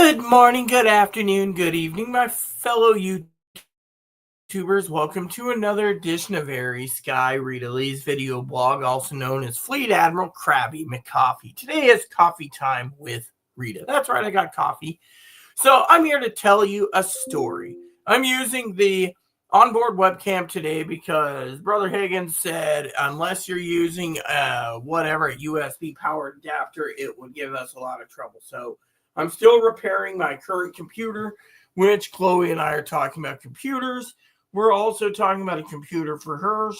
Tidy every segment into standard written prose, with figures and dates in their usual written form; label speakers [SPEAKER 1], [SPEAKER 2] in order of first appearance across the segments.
[SPEAKER 1] Good morning, good afternoon, good evening, my fellow YouTubers. Welcome to another edition of Airy Sky Rita Lee's video blog, also known as Fleet Admiral Krabby McCoffee. Today is coffee time with Rita. That's right, I got coffee. So I'm here to tell you a story. I'm using the onboard webcam today because Brother Higgins said unless you're using a USB powered adapter, it would give us a lot of trouble. So I'm still repairing my current computer, which Chloe and I are talking about computers. We're also talking about a computer for her,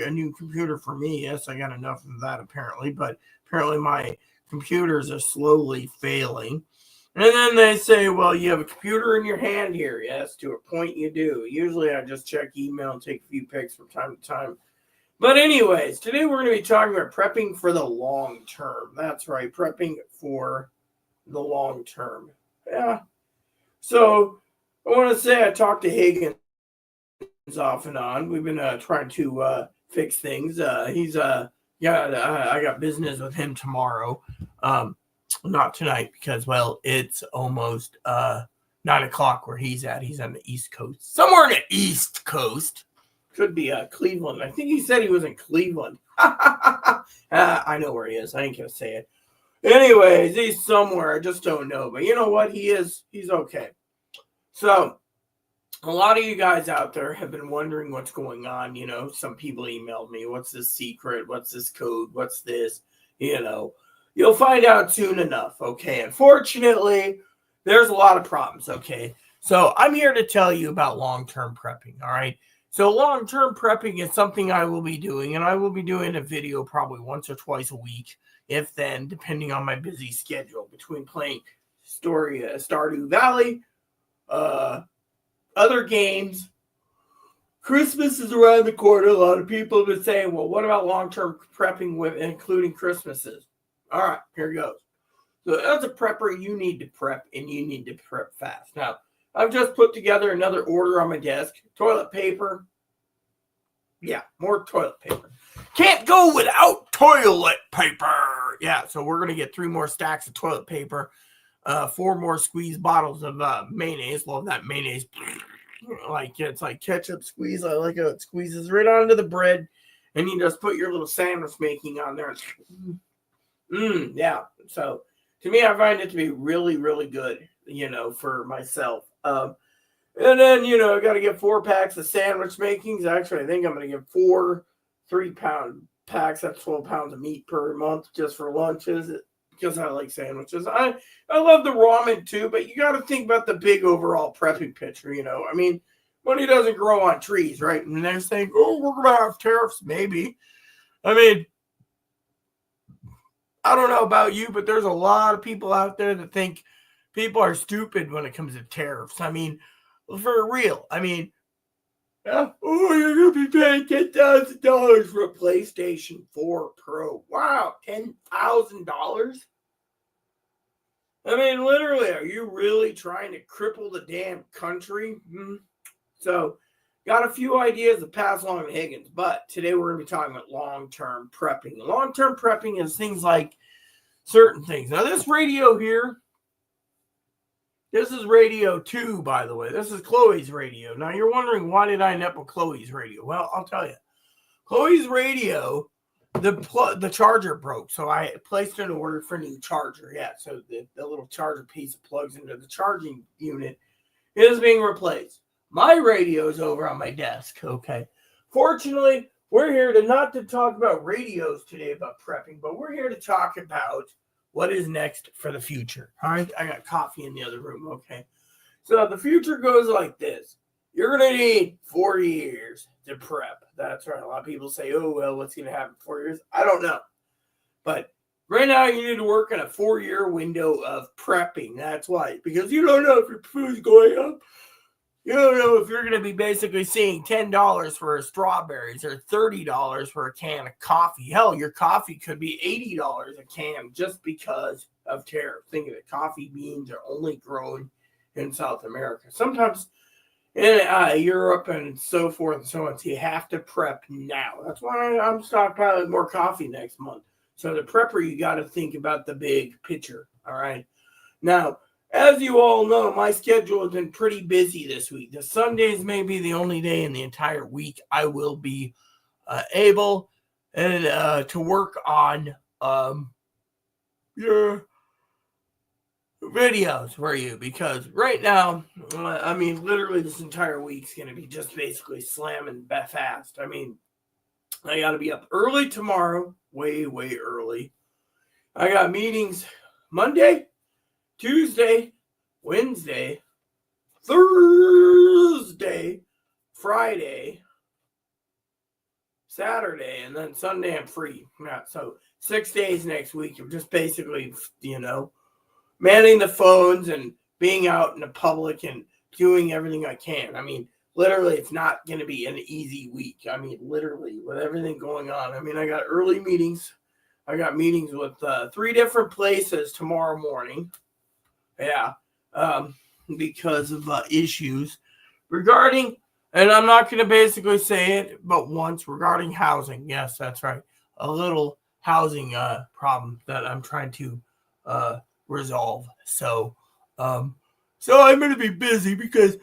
[SPEAKER 1] a new computer for me. Yes, I got enough of that apparently, but apparently my computers are slowly failing. And then they say, well, you have a computer in your hand here. Yes, to a point you do. Usually I just check email and take a few pics from time to time. But anyways, today we're going to be talking about prepping for the long term. That's right, prepping for the long term. Yeah. So I want to say I talked to Higgins off and on. We've been trying to fix things. I got business with him tomorrow. Not tonight because, well, it's almost 9 o'clock where he's at. He's on the East Coast. Somewhere in the East Coast. Could be Cleveland. I think he said he was in Cleveland. I know where he is. I ain't going to say it. Anyways, he's somewhere. I just don't know. But you know what? He's okay. So, a lot of you guys out there have been wondering what's going on. You know, some people emailed me, what's this secret? What's this code? What's this? You know, you'll find out soon enough. Okay. Unfortunately, there's a lot of problems. Okay. So, I'm here to tell you about long-term prepping. All right. So, long-term prepping is something I will be doing, and I will be doing a video probably once or twice a week. If then, depending on my busy schedule between playing Stardew Valley, other games. Christmas is around the corner. A lot of people have been saying, well, what about long-term prepping with including Christmases? All right, here goes. So as a prepper, you need to prep, and you need to prep fast. Now, I've just put together another order on my desk. Toilet paper. Yeah, more toilet paper. Can't go without toilet paper. Yeah, so we're going to get 3 more stacks of toilet paper, 4 more squeeze bottles of mayonnaise. Love that mayonnaise. It's like ketchup squeeze. I like how it squeezes right onto the bread, and you just put your little sandwich making on there. Yeah. So to me, I find it to be really, really good, you know, for myself. And then, you know, I got to get 4 packs of sandwich makings. Actually, I think I'm going to get 4 3-pound packs. That's 12 pounds of meat per month just for lunches because I like sandwiches. I love the ramen too, but you got to think about the big overall prepping picture, you know. I mean, money doesn't grow on trees, right? And they're saying, oh, we're going to have tariffs, maybe. I mean, I don't know about you, but there's a lot of people out there that think people are stupid when it comes to tariffs. I mean, for real. I mean, you're going to be paying $10,000 for a PlayStation 4 Pro. Wow, $10,000? I mean, literally, are you really trying to cripple the damn country? So, got a few ideas to pass along to Higgins, but today we're going to be talking about long-term prepping. Long-term prepping is things like certain things. Now, this radio here, this is radio 2, by the way. This is Chloe's radio. Now, you're wondering, why did I end up with Chloe's radio? Well, I'll tell you. Chloe's radio, the charger broke, so I placed an order for a new charger. Yeah, so the little charger piece that plugs into the charging unit is being replaced. My radio is over on my desk, okay? Fortunately, we're here not to talk about radios today, about prepping, but we're here to talk about what is next for the future. All right, I got coffee in the other room. Okay, so the future goes like this. You're going to need 4 years to prep. That's right. A lot of people say, oh, well, what's going to happen in 4 years? I don't know. But right now, you need to work in a 4-year window of prepping. That's why. Because you don't know if your food's going up. You don't know if you're going to be basically seeing $10 for strawberries or $30 for a can of coffee. Hell, your coffee could be $80 a can just because of tariff. Think of it. Coffee beans are only grown in South America. Sometimes in Europe and so forth and so on. So you have to prep now. That's why I'm stockpiling more coffee next month. So the prepper, you got to think about the big picture. All right. Now, As you all know, my schedule has been pretty busy this week. The Sundays may be the only day in the entire week I will be able to work on your videos for you, because right now, literally this entire week's going to be just basically slamming fast. I got to be up early tomorrow, way early. I got meetings Monday, Tuesday, Wednesday, Thursday, Friday, Saturday, and then Sunday I'm free. Yeah, so 6 days next week. I'm just basically, manning the phones and being out in the public and doing everything I can. Literally, it's not going to be an easy week. Literally, with everything going on. I got early meetings. I got meetings with 3 different places tomorrow morning. Yeah, because of issues regarding, and I'm not going to basically say it, but once, regarding housing. Yes, that's right. A little housing problem that I'm trying to resolve. So I'm going to be busy because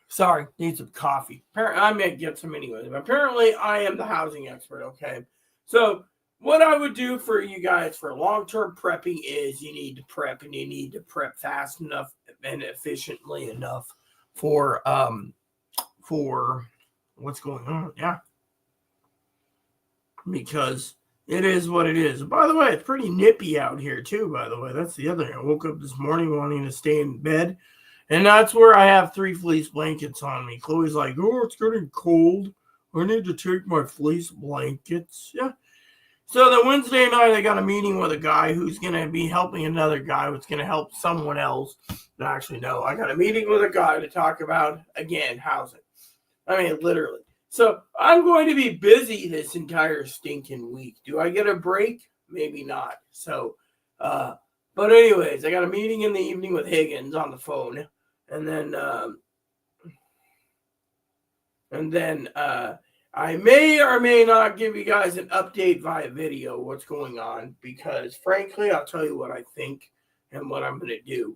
[SPEAKER 1] sorry, need some coffee. I may get some anyways, but apparently I am the housing expert. Okay, so what I would do for you guys for long-term prepping is you need to prep, and you need to prep fast enough and efficiently enough for what's going on. Yeah, because it is what it is. By the way, it's pretty nippy out here too, by the way. That's the other thing. I woke up this morning wanting to stay in bed, and that's where I have 3 fleece blankets on me. Chloe's like, oh, it's getting cold. I need to take my fleece blankets. Yeah. So the Wednesday night, I got a meeting with a guy who's going to be helping another guy who's going to help someone else. Actually, no, I got a meeting with a guy to talk about, again, housing. Literally. So I'm going to be busy this entire stinking week. Do I get a break? Maybe not. So, but anyways, I got a meeting in the evening with Higgins on the phone. And then I may or may not give you guys an update via video what's going on, because frankly, I'll tell you what I think and what I'm going to do.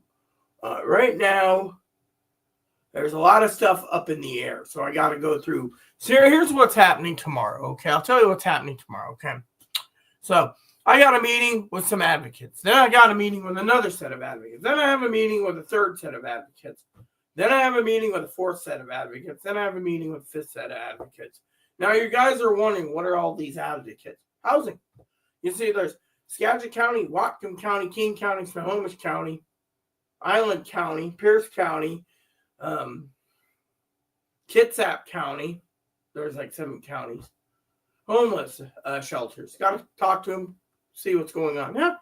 [SPEAKER 1] Right now, there's a lot of stuff up in the air, so I got to go through. So here's what's happening tomorrow, okay? I'll tell you what's happening tomorrow, okay? So I got a meeting with some advocates. Then I got a meeting with another set of advocates. Then I have a meeting with a third set of advocates. Then I have a meeting with a fourth set of advocates. Then I have a meeting with a fifth set of advocates. Now, you guys are wondering, what are all these advocates? Housing. You see, there's Skagit County, Whatcom County, King County, Snohomish County, Island County, Pierce County, Kitsap County. There's like 7 counties. Homeless shelters. Got to talk to them, see what's going on. Yeah.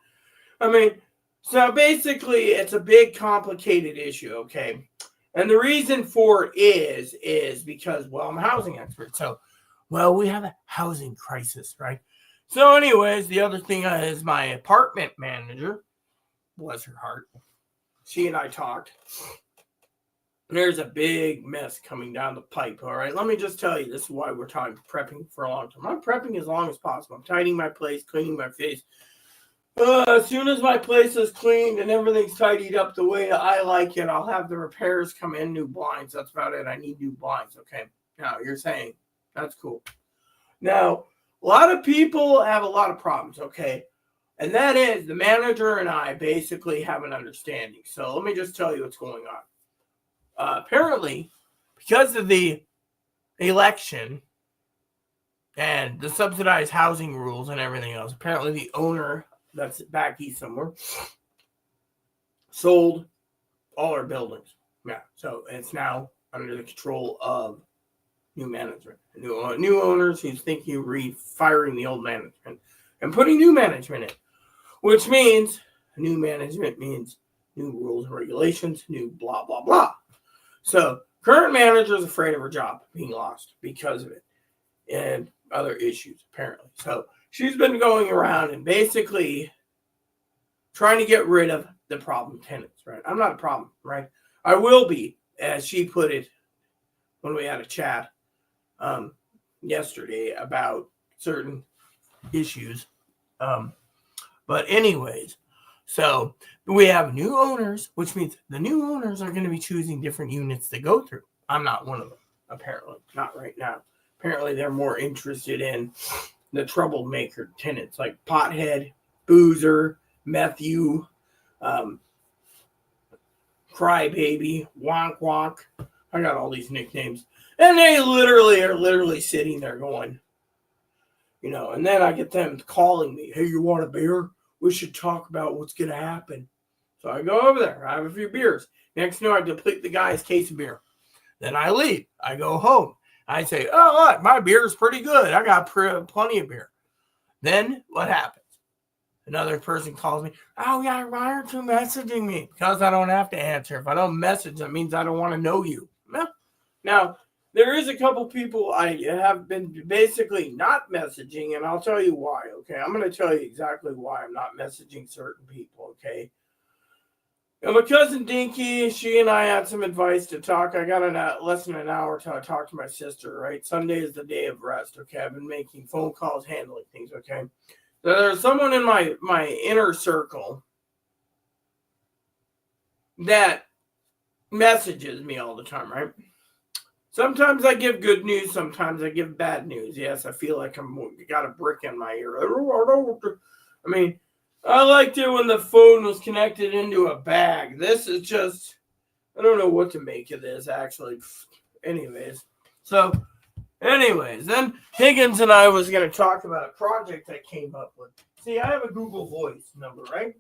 [SPEAKER 1] So basically, it's a big, complicated issue, okay? And the reason for it is because, well, I'm a housing expert. So, well, we have a housing crisis, right? So anyways, the other thing is my apartment manager, bless her heart, she and I talked. There's a big mess coming down the pipe, all right? Let me just tell you, this is why we're talking prepping for a long time. I'm prepping as long as possible. I'm tidying my place, cleaning my face. As soon as my place is cleaned and everything's tidied up the way I like it, I'll have the repairs come in, new blinds. That's about it. I need new blinds, okay? Now, you're saying, that's cool. Now, a lot of people have a lot of problems, okay? And that is, the manager and I basically have an understanding. So let me just tell you what's going on. Apparently, because of the election and the subsidized housing rules and everything else, apparently the owner that's back east somewhere sold all our buildings. Yeah, so it's now under the control of new management, new owners who's thinking of firing the old management and putting new management in, which means new management means new rules and regulations, new blah, blah, blah. So current manager is afraid of her job being lost because of it and other issues, apparently. So she's been going around and basically trying to get rid of the problem tenants, right? I'm not a problem, right? I will be, as she put it when we had a chat yesterday about certain issues. But anyways, So we have new owners, which means the new owners are going to be choosing different units to go through. I'm not one of them, apparently. Not right now. Apparently, they're more interested in the troublemaker tenants like Pothead, Boozer, Matthew, Crybaby, Wonk Wonk. I got all these nicknames. And they are sitting there going, and then I get them calling me, hey, you want a beer? We should talk about what's going to happen. So I go over there. I have a few beers. Next thing I deplete the guy's case of beer. Then I leave. I go home. I say, oh, look, my beer is pretty good. I got plenty of beer. Then what happens? Another person calls me. Oh, yeah, why aren't you messaging me? Because I don't have to answer. If I don't message, that means I don't want to know you. Now, there is a couple people I have been basically not messaging, and I'll tell you why, okay? I'm going to tell you exactly why I'm not messaging certain people, okay? And my cousin Dinky, she and I had some advice to talk. I got less than an hour to talk to my sister, right? Sunday is the day of rest, okay? I've been making phone calls, handling things, okay? So there's someone in my inner circle that messages me all the time, right? Sometimes I give good news. Sometimes I give bad news. Yes, I feel like I'm got a brick in my ear. I mean, I liked it when the phone was connected into a bag. This is just, I don't know what to make of this, actually. Anyways, then Higgins and I was going to talk about a project I came up with. See, I have a Google Voice number, right?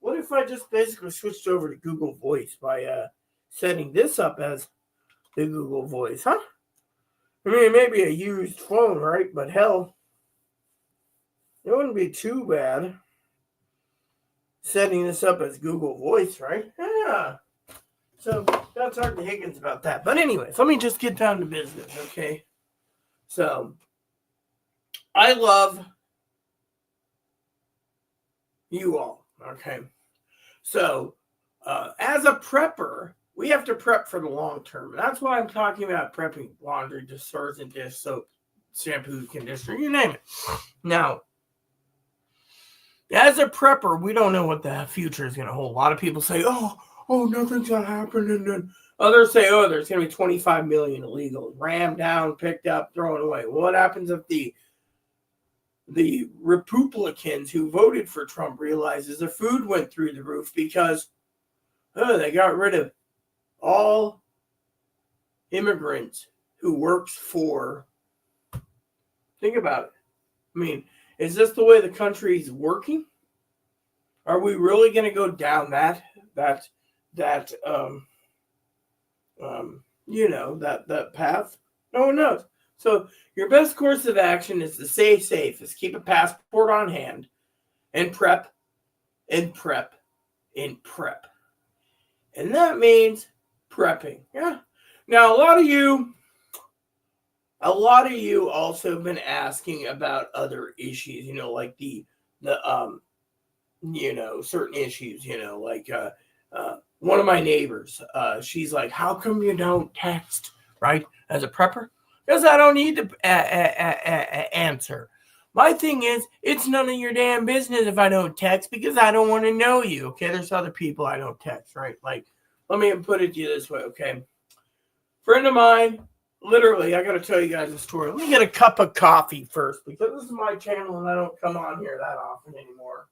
[SPEAKER 1] What if I just basically switched over to Google Voice by setting this up as the Google Voice, huh? I mean, it may be a used phone, right? But hell, it wouldn't be too bad setting this up as Google Voice, right? Yeah. So, gotta talk to Higgins about that. But anyways, let me just get down to business, okay? So, I love you all, okay? So, as a prepper, we have to prep for the long term. And that's why I'm talking about prepping laundry, detergent, dish soap, shampoo, conditioner, you name it. Now, as a prepper, we don't know what the future is going to hold. A lot of people say, oh, nothing's going to happen. And then others say, oh, there's going to be 25 million illegals rammed down, picked up, thrown away. What happens if the Republicans who voted for Trump realizes their food went through the roof because they got rid of all immigrants who works for, think about it. I mean, is this the way the country's working? Are we really going to go down that path? No one knows. So your best course of action is to stay safe, is keep a passport on hand and prep and prep and prep. And that means prepping. Yeah. Now, a lot of you also have been asking about other issues, like the certain issues, like one of my neighbors, she's like, how come you don't text, right? As a prepper? Because I don't need to answer. My thing is, it's none of your damn business if I don't text because I don't want to know you. Okay, there's other people I don't text, right? Like, let me put it to you this way, okay? Friend of mine, literally, I got to tell you guys a story. Let me get a cup of coffee first because this is my channel and I don't come on here that often anymore.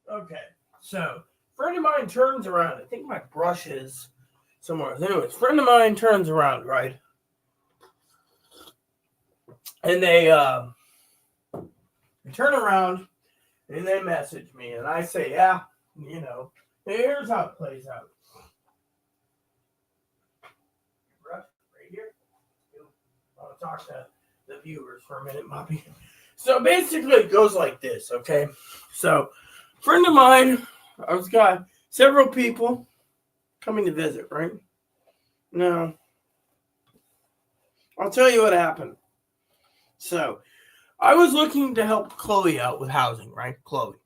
[SPEAKER 1] Okay, so friend of mine turns around. I think my brush is somewhere. Anyways, friend of mine turns around, right? And they turn around and they message me, and I say, yeah, here's how it plays out. to talk to the viewers for a minute, Moppy. So basically, it goes like this, okay? So, a friend of mine, I've got several people coming to visit, right? Now, I'll tell you what happened. So, I was looking to help Chloe out with housing, right? Chloe.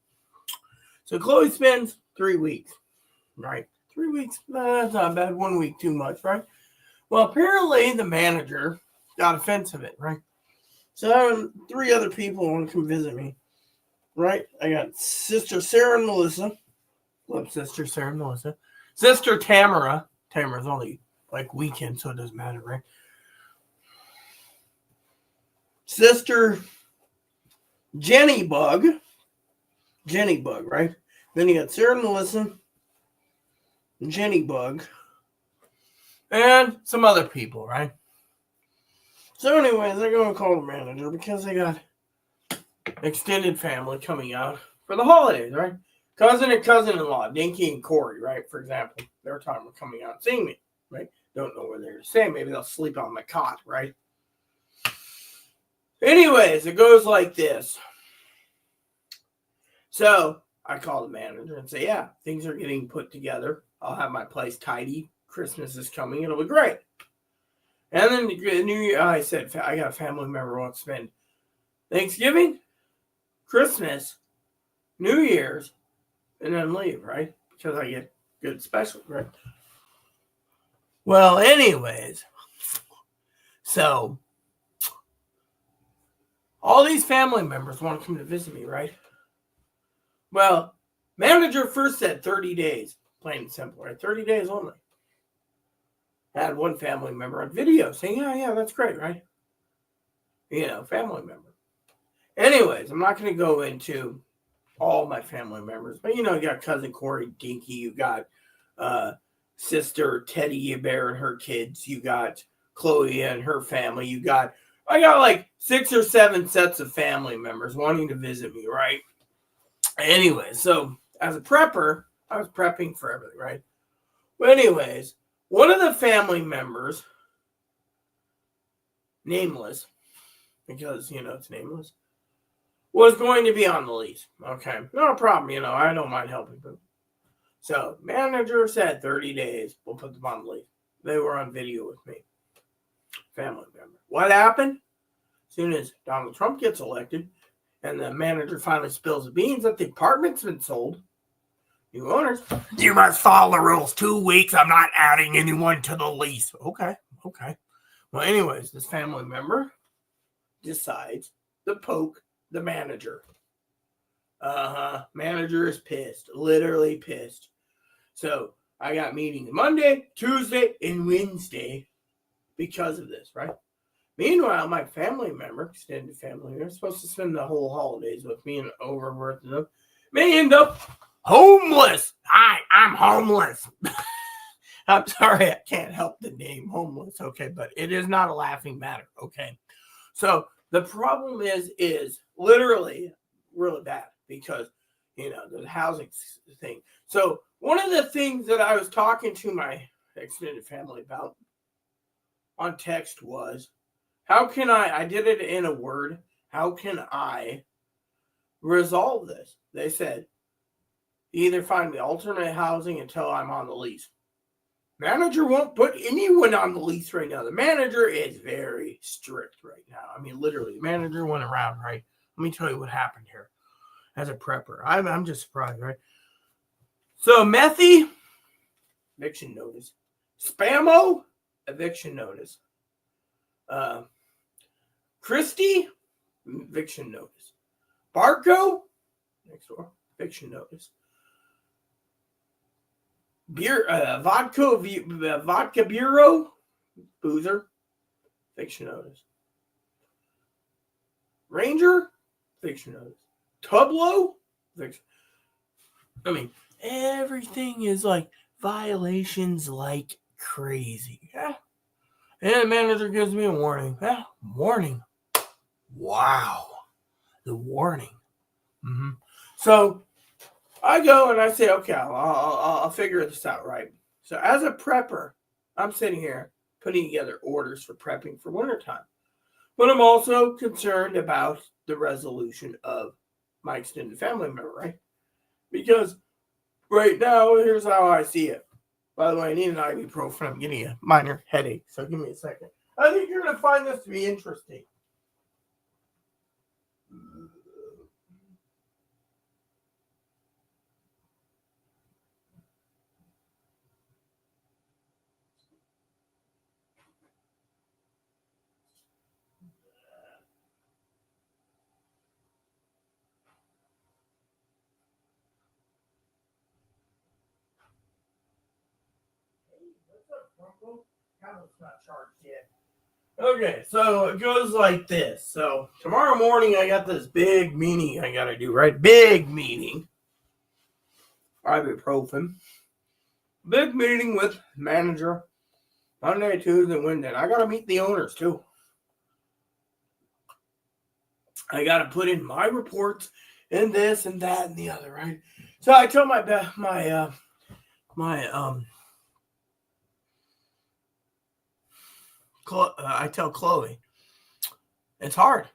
[SPEAKER 1] So, Chloe spends 3 weeks, right? 3 weeks, that's not bad. 1 week too much, right? Well, apparently the manager got offense of it, right? So, 3 other people want to come visit me, right? I got Sister Sarah and Melissa. Love Sister Sarah and Melissa. Sister Tamara. Tamara's only like weekend, so it doesn't matter, right? Sister Jenny Bug, right? Then you got Sarah and Melissa, Jenny Bug, and some other people, right? So anyways, they're going to call the manager because they got extended family coming out for the holidays, right? Cousin and cousin-in-law, Dinky and Corey, right? For example, their time of coming out and seeing me, right? Don't know where they're staying. Maybe they'll sleep on my cot, right? Anyways, it goes like this. So I call the manager and say, yeah, things are getting put together. I'll have my place tidy. Christmas is coming. It'll be great. And then the New Year, I said, I got a family member who wants to spend Thanksgiving, Christmas, New Year's, and then leave, right? Because I get good specials, right? Well, anyways, so all these family members want to come to visit me, right? Well, manager first said 30 days, plain and simple, right? 30 days only. I had one family member on video saying, yeah, that's great, right? You know, family member. Anyways, I'm not going to go into all my family members, but you know, you got cousin Corey Dinky, you got sister Teddy Bear and her kids, you got Chloe and her family, I got like 6 or 7 sets of family members wanting to visit me, right? Anyway, so as a prepper, I was prepping for everything, right? But anyways, one of the family members, nameless, because, you know, it's nameless, was going to be on the lease. Okay, no problem, you know, I don't mind helping them. So, manager said 30 days, we'll put them on the lease. They were on video with me. Family member. What happened? As soon as Donald Trump gets elected, and the manager finally spills the beans that the apartment's been sold, new owners, you must follow the rules. 2 weeks, I'm not adding anyone to the lease. Okay. Well, anyways, this family member decides to poke the manager. Manager is pissed. Literally pissed. So, I got meetings Monday, Tuesday, and Wednesday because of this, right? Meanwhile, my family member, extended family, they're supposed to spend the whole holidays with me and overworking them, may end up homeless. I'm homeless. I'm sorry, I can't help the name homeless, okay? But it is not a laughing matter, okay? So the problem is literally really bad because, you know, the housing thing. So one of the things that I was talking to my extended family about on text was, how can I did it in a word, how can I resolve this? They said, either find me alternate housing until I'm on the lease. Manager won't put anyone on the lease right now. The manager is very strict right now. I mean, literally, the manager went around, right? Let me tell you what happened here as a prepper. I'm just surprised, right? So, Methy, eviction notice. Spamo, eviction notice. Christie, eviction notice. Barco, next door, eviction notice. Vodka Bureau, boozer, eviction notice. Ranger, eviction notice. Tublo, eviction. I mean, everything is like violations like crazy. Yeah. And the manager gives me a warning. Yeah, warning. Wow. The warning. So I go and I say, okay, I'll figure this out, right? So as a prepper, I'm sitting here putting together orders for prepping for wintertime. But I'm also concerned about the resolution of my extended family member, right? Because right now, here's how I see it. By the way, I need an ibuprofen. I'm getting a minor headache, so give me a second. I think you're going to find this to be interesting. Not charged yet. Okay, so it goes like this. So tomorrow morning, I got this big meeting I got to do, right? Big meeting. Ibuprofen. Big meeting with manager. Monday, Tuesday, Wednesday. I got to meet the owners too. I got to put in my reports and this and that and the other, right? So I tell I tell Chloe, it's hard.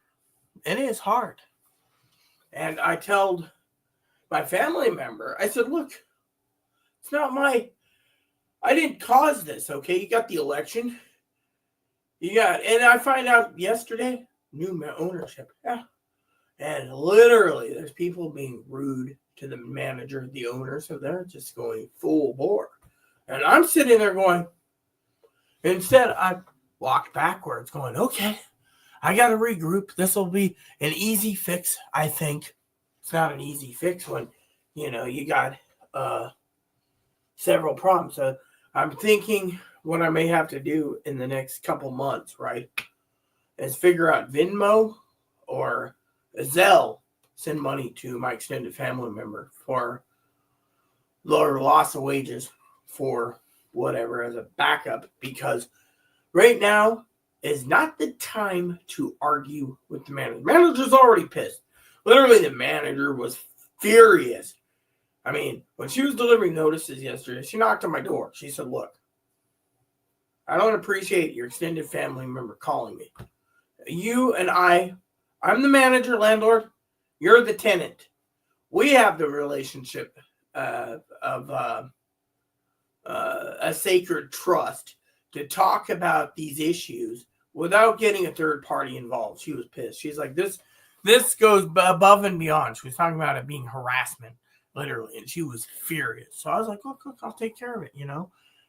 [SPEAKER 1] It is hard. And I told my family member, I said, look, it's not I didn't cause this, okay? You got the election. And I find out yesterday, new ownership. Yeah. And literally, there's people being rude to the manager, the owner, so they're just going full bore. And I'm sitting there going, instead, I walked backwards going, okay, I got to regroup. This will be an easy fix, I think. It's not an easy fix when, you got several problems. So I'm thinking what I may have to do in the next couple months, right, is figure out Venmo or Zelle, send money to my extended family member for lower loss of wages for whatever as a backup, because right now is not the time to argue with the manager. The manager's already pissed. Literally, the manager was furious. I mean, when she was delivering notices yesterday, she knocked on my door. She said, look, I don't appreciate your extended family member calling me. You and I'm the manager, landlord. You're the tenant. We have the relationship of a sacred trust to talk about these issues without getting a third party involved. She was pissed. She's like, this goes above and beyond. She was talking about it being harassment, literally, and she was furious. So I was like, look, I'll take care of it,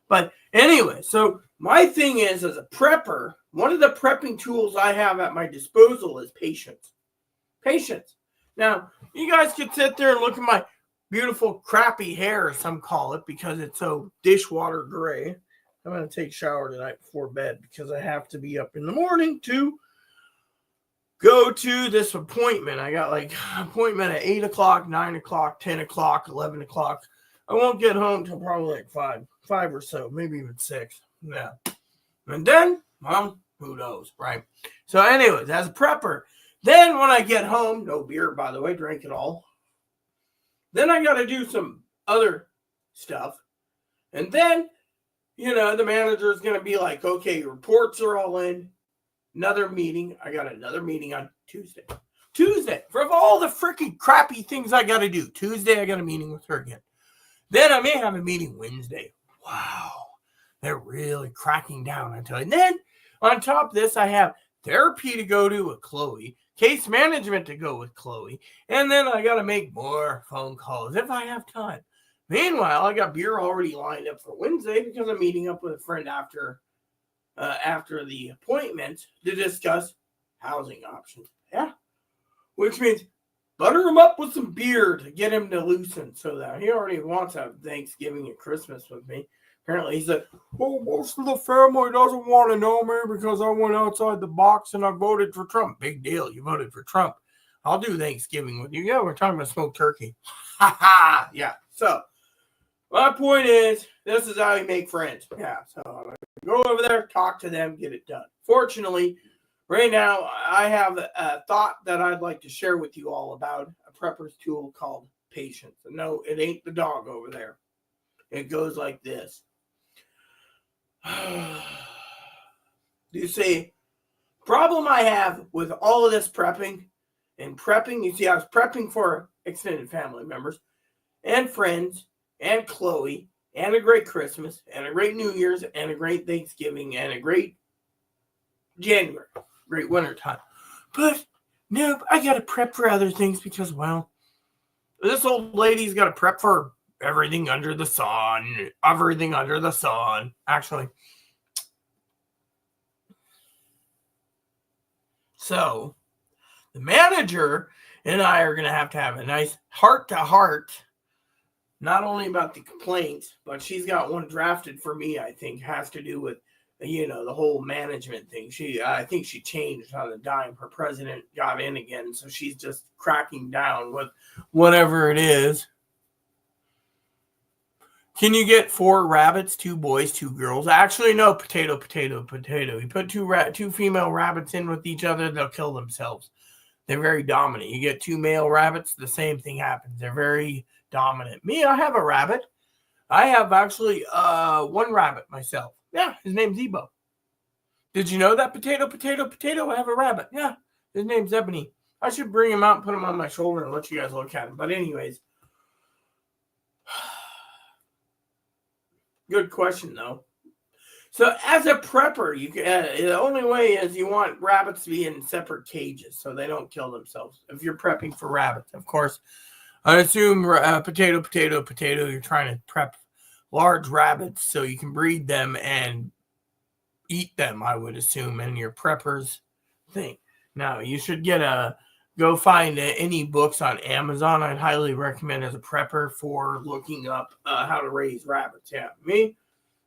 [SPEAKER 1] But anyway, so my thing is, as a prepper, one of the prepping tools I have at my disposal is patience. Patience. Now, you guys could sit there and look at my beautiful crappy hair, as some call it, because it's so dishwater gray. I'm going to take a shower tonight before bed because I have to be up in the morning to go to this appointment. I got like appointment at 8 o'clock, 9 o'clock, 10 o'clock, 11 o'clock. I won't get home till probably like 5 or so, maybe even 6. Yeah. And then, well, who knows, right? So anyways, as a prepper, then when I get home, no beer, by the way, drink it all. Then I got to do some other stuff. And then, the manager is going to be like, okay, your reports are all in. Another meeting. I got another meeting on Tuesday. For all the freaking crappy things I got to do. Tuesday, I got a meeting with her again. Then I may have a meeting Wednesday. Wow. They're really cracking down, I tell you. And then, on top of this, I have therapy to go to with Chloe, case management to go with Chloe, and then I got to make more phone calls if I have time. Meanwhile, I got beer already lined up for Wednesday because I'm meeting up with a friend after the appointment to discuss housing options. Yeah. Which means butter him up with some beer to get him to loosen so that he already wants to have Thanksgiving and Christmas with me. Apparently, he said, well, most of the family doesn't want to know me because I went outside the box and I voted for Trump. Big deal. You voted for Trump. I'll do Thanksgiving with you. Yeah, we're talking about smoked turkey. Ha ha. Yeah. So, my point is, this is how you make friends. Yeah. So, go over there, talk to them, get it done. Fortunately, right now, I have a thought that I'd like to share with you all about a prepper's tool called patience. And no, it ain't the dog over there. It goes like this. You say, Problem I have with all of this prepping, you see, I was prepping for extended family members and friends and Chloe and a great Christmas and a great New Year's and a great Thanksgiving and a great January, great winter time. But nope, I got to prep for other things because, well, this old lady's got to prep for everything under the sun. Everything under the sun. Actually. So, the manager and I are going to have a nice heart-to-heart, not only about the complaints, but she's got one drafted for me, I think, has to do with, the whole management thing. I think she changed on the dime. Her president got in again, so she's just cracking down with whatever it is. Can you get 4 rabbits, 2 boys, 2 girls? Actually, no. Potato. You put two female rabbits in with each other, they'll kill themselves. They're very dominant. You get 2 male rabbits, the same thing happens. They're very dominant. Me, I have a rabbit. I have actually 1 rabbit myself. Yeah, his name's Ebo. Did you know that? Potato, I have a rabbit. Yeah, his name's Ebony. I should bring him out and put him on my shoulder and let you guys look at him. But anyways. Good question, though. So, as a prepper, the only way is you want rabbits to be in separate cages so they don't kill themselves. If you're prepping for rabbits, of course, I assume potato. You're trying to prep large rabbits so you can breed them and eat them. I would assume in your preppers thing. Now, you should go find any books on Amazon. I'd highly recommend as a prepper for looking up how to raise rabbits. Yeah,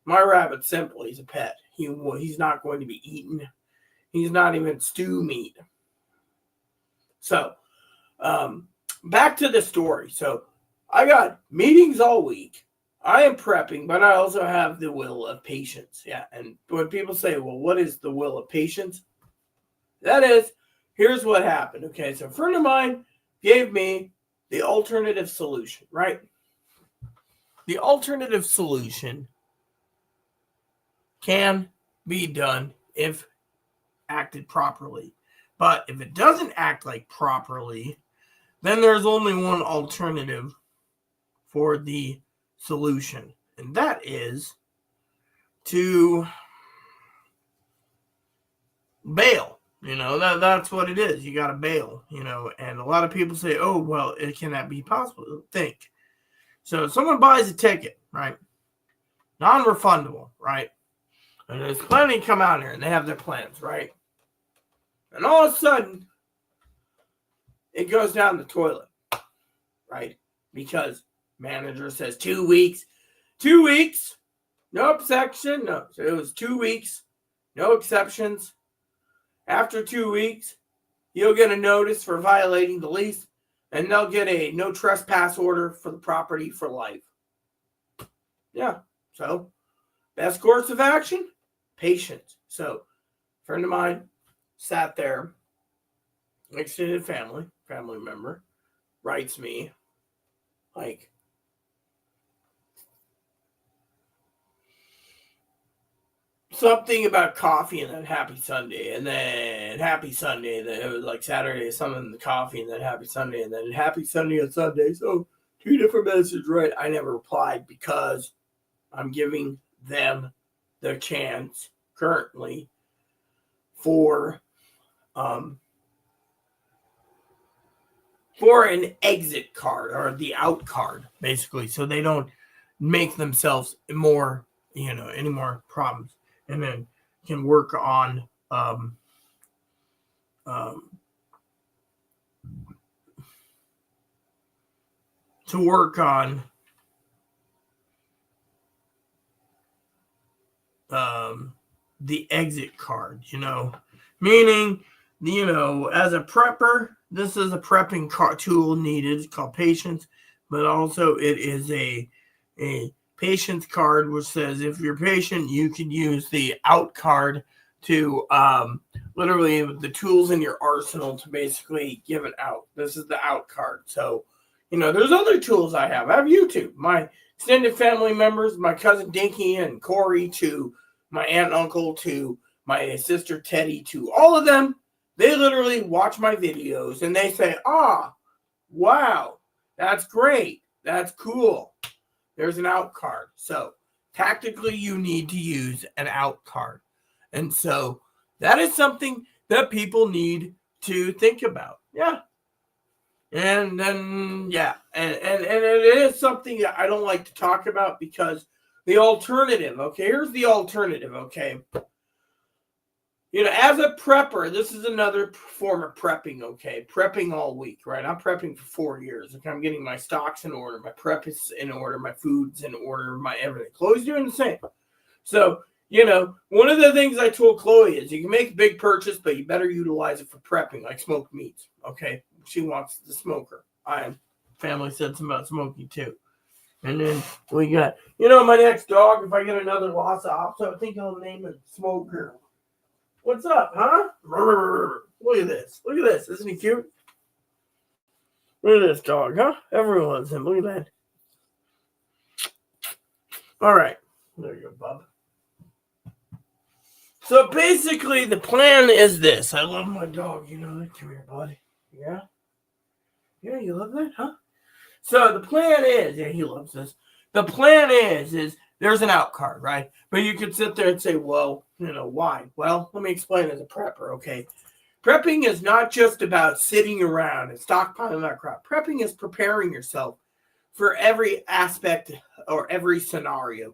[SPEAKER 1] my rabbit's simple. He's a pet. He's not going to be eaten. He's not even stew meat. So, back to the story. So, I got meetings all week. I am prepping, but I also have the will of patience. Yeah, and when people say, well, what is the will of patience? That is, here's what happened. Okay, so a friend of mine gave me the alternative solution, right? The alternative solution can be done if acted properly. But if it doesn't act like properly, then there's only one alternative for the solution. And that is to bail. That's what it is. You got to bail, and a lot of people say, oh, well, can that be possible? Think. So someone buys a ticket, right? Non-refundable, right? And there's plenty come out here and they have their plans, right? And all of a sudden, it goes down the toilet, right? Because manager says 2 weeks. 2 weeks, no exception. No, so it was 2 weeks, no exceptions. After 2 weeks, you'll get a notice for violating the lease, and they'll get a no trespass order for the property for life. Yeah, so best course of action, patience. So, a friend of mine sat there, extended family member, writes me, like, something about coffee and then happy Sunday, and then happy Sunday, and then it was like Saturday, something, the coffee, and then happy Sunday, and then happy Sunday on Sunday. So 2 different messages, right? I never replied because I'm giving them the chance currently for an exit card or the out card, basically, so they don't make themselves more, any more problems. And then can work on the exit card, meaning, as a prepper, this is a prepping tool needed. It's called patience, but also it is a patience card, which says if you're patient, you can use the out card to literally the tools in your arsenal to basically give it out. This is the out card. So, there's other tools I have. I have YouTube, my extended family members, my cousin Dinky and Corey, to my aunt and uncle, to my sister Teddy too. All of them, they literally watch my videos and they say, wow, that's great. That's cool. There's an out card. So tactically, you need to use an out card. And so that is something that people need to think about. Yeah. And then, yeah. And it is something that I don't like to talk about because the alternative, okay, here's the alternative, okay. You know, as a prepper, this is another form of prepping, okay? Prepping all week, right? I'm prepping for 4 years. Okay? I'm getting my stocks in order, my prep is in order, my food's in order, my everything. Chloe's doing the same. So, you know, one of the things I told Chloe is you can make a big purchase, but you better utilize it for prepping, like smoked meats, okay? She wants the smoker. Family said something about smoking too. And then we got, you know, my next dog, if I get another Lhasa Apso, I think I'll name it Smoker. What's up, huh? Look at this. Look at this. Isn't he cute? Look at this dog, huh? Everyone loves him. Look at that. All right. There you go, bub. So basically, the plan is this. I love my dog. You know that. Come here, buddy. Yeah? Yeah, you love that, huh? So the plan is, yeah, he loves this. The plan is there's an out card, right? But you could sit there and say, well, you know, why? Well, let me explain as a prepper, okay? Prepping is not just about sitting around and stockpiling that crap. Prepping is preparing yourself for every aspect or every scenario.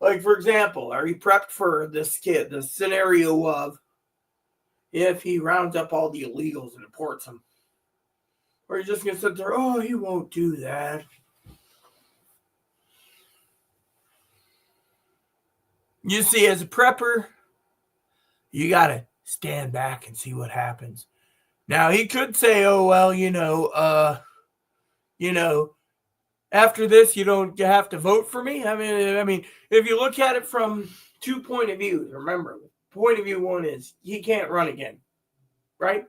[SPEAKER 1] Like, for example, are you prepped for this kid, the scenario of if he rounds up all the illegals and deports them? Or you're just going to sit there, oh, he won't do that. You see, as a prepper, you got to stand back and see what happens. Now, he could say, oh, well, after this, you don't have to vote for me. I mean, if you look at it from 2 point of views, remember, point of view one is he can't run again, right?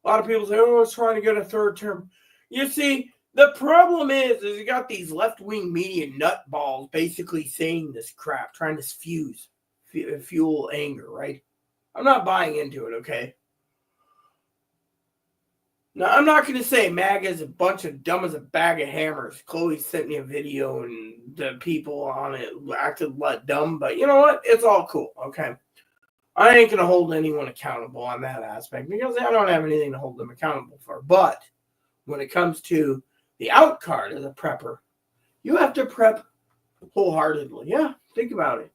[SPEAKER 1] A lot of people say, oh, he's trying to get a third term. You see, the problem is you got these left-wing media nutballs basically saying this crap, trying to fuel anger, right? I'm not buying into it, okay? Now, I'm not going to say MAGA is a bunch of dumb as a bag of hammers. Chloe sent me a video and the people on it acted like dumb, but you know what? It's all cool, okay? I ain't going to hold anyone accountable on that aspect because I don't have anything to hold them accountable for. But when it comes to the out card as a prepper, you have to prep wholeheartedly. Yeah, think about it.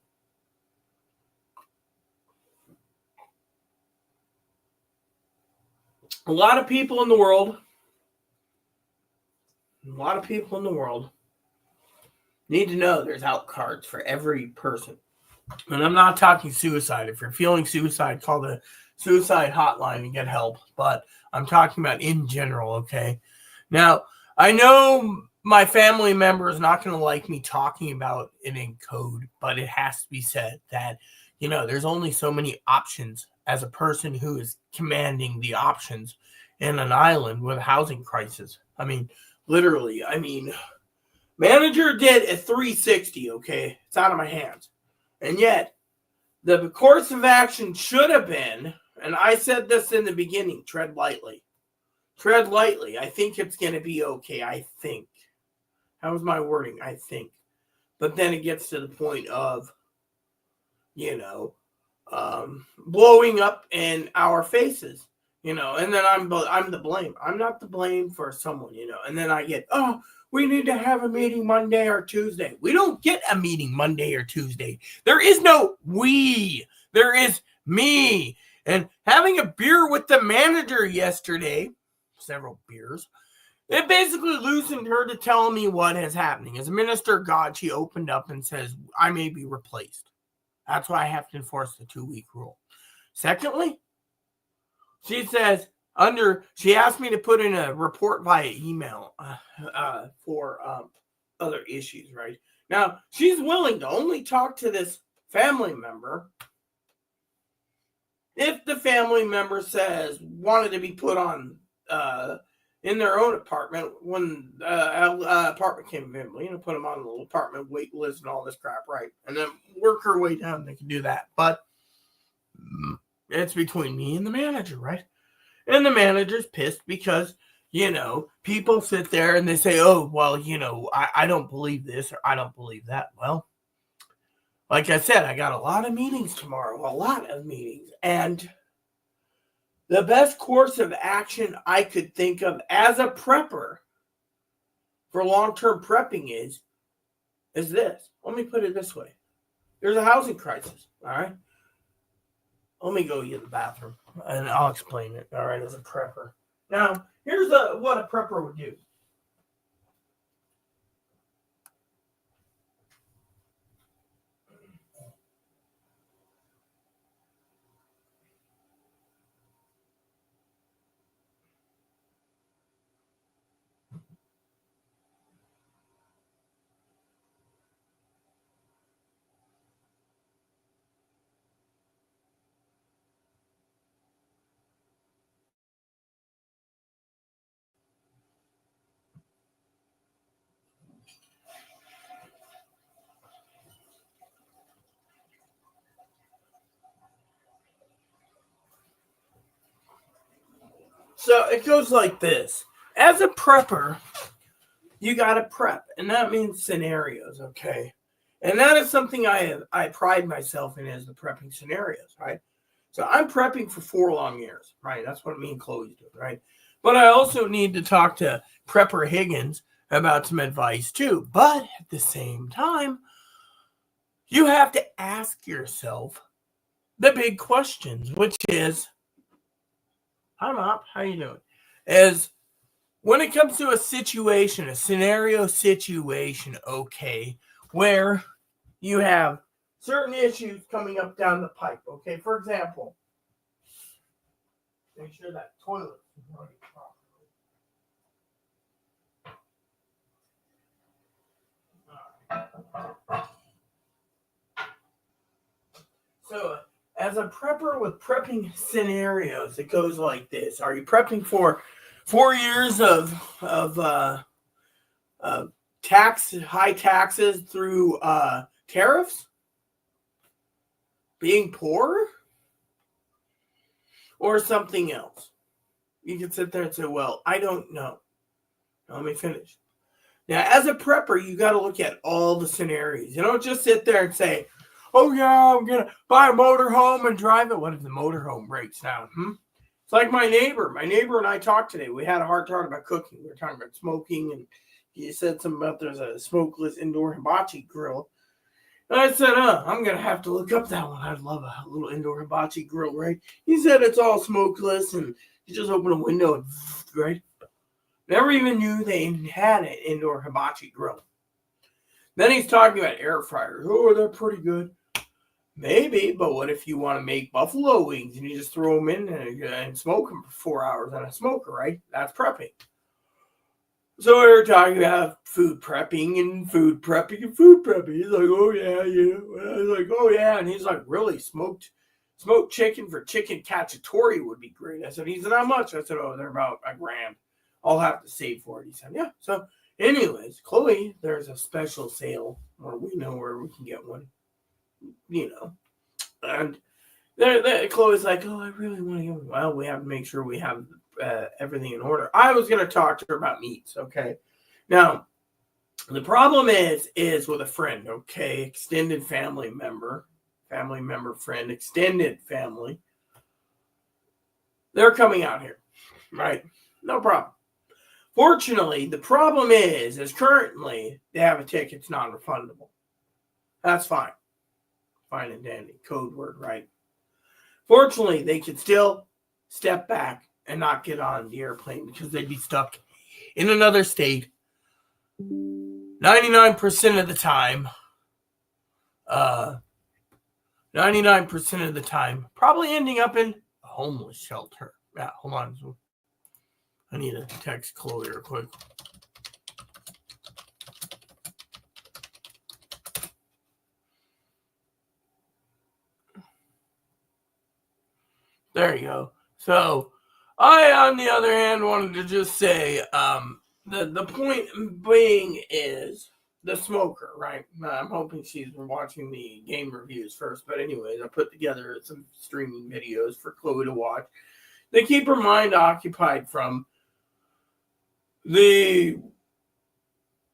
[SPEAKER 1] A lot of people in the world need to know there's out cards for every person. And I'm not talking suicide. If you're feeling suicide, call the suicide hotline and get help. But I'm talking about in general, okay? Now, I know my family member is not going to like me talking about it in code, but it has to be said that, you know, there's only so many options as a person who is commanding the options in an island with a housing crisis. I mean, literally, manager did a 360, okay? It's out of my hands. And yet, the course of action should have been, and I said this in the beginning, tread lightly. Tread lightly. I think it's going to be okay. I think. That was my wording. I think. But then it gets to the point of, blowing up in our faces, and then I'm the blame. I'm not the blame for someone, and then I get, oh, we need to have a meeting Monday or Tuesday. We don't get a meeting Monday or Tuesday. There is no we. There is me. And having a beer with the manager yesterday, several beers, it basically loosened her to tell me what is happening. As a minister of God, she opened up and says, I may be replaced. That's why I have to enforce the 2-week rule. Secondly, she says, she asked me to put in a report via email for other issues, right? Now, she's willing to only talk to this family member if the family member says wanted to be put on in their own apartment when apartment came available, put them on a little apartment wait list and all this crap, right? And then work her way down. They can do that. But It's between me and the manager, right? And the manager's pissed because, people sit there and they say, oh, well, I don't believe this or I don't believe that. Well, like I said, I got a lot of meetings tomorrow, a lot of meetings. And the best course of action I could think of as a prepper for long-term prepping is this. Let me put it this way. There's a housing crisis, all right? Let me go use the bathroom, and I'll explain it, all right, as a prepper. Now, here's what a prepper would do. So it goes like this. As a prepper, you got to prep, and that means scenarios, okay? And that is something I pride myself in, as the prepping scenarios, right? So I'm prepping for 4 long years, right? That's what me and Chloe's doing, right? But I also need to talk to Prepper Higgins about some advice too. But at the same time, you have to ask yourself the big questions, which is, hi, Mop, how you doing? Is when it comes to a situation, a scenario situation, okay, where you have certain issues coming up down the pipe, okay? For example, make sure that toilet is running properly. So, as a prepper with prepping scenarios, it goes like this. Are you prepping for 4 years of high taxes through tariffs? Being poor? Or something else? You can sit there and say, well, I don't know. Now, let me finish. Now, as a prepper, you got to look at all the scenarios. You don't just sit there and say, oh, yeah, I'm going to buy a motorhome and drive it. What if the motorhome breaks down? It's like my neighbor. My neighbor and I talked today. We had a hard talk about cooking. We were talking about smoking, and he said something about there's a smokeless indoor hibachi grill. And I said, I'm going to have to look up that one. I'd love a little indoor hibachi grill, right? He said it's all smokeless, and you just open a window and, right? Never even knew they had an indoor hibachi grill. Then he's talking about air fryers. Oh, they're pretty good. Maybe, but what if you want to make buffalo wings and you just throw them in and smoke them for 4 hours on a smoker, right? That's prepping. So we were talking about food prepping and food prepping and food prepping. He's like, oh, yeah. I was like, oh, yeah. And he's like, really? Smoked chicken for chicken cacciatore would be great. I said, he said, how much? I said, oh, they're about $1,000. I'll have to save for it. He said, yeah. So anyways, Chloe, there's a special sale where we know where we can get one, and Chloe's like, oh, I really want to get one. Well, we have to make sure we have everything in order. I was going to talk to her about meats. Okay. Now, the problem is with a friend. Okay. Extended family member, friend, extended family. They're coming out here. Right. No problem. Fortunately, the problem is currently they have a ticket. It's non-refundable. That's fine. Fine and dandy. Code word, right? Fortunately, they could still step back and not get on the airplane because they'd be stuck in another state 99% of the time. 99% of the time, probably ending up in a homeless shelter. Yeah, hold on. I need to text Chloe real quick. There you go. So, I, on the other hand, wanted to just say, the point being is the smoker, right? I'm hoping she's watching the game reviews first. But anyways, I put together some streaming videos for Chloe to watch. They keep her mind occupied from the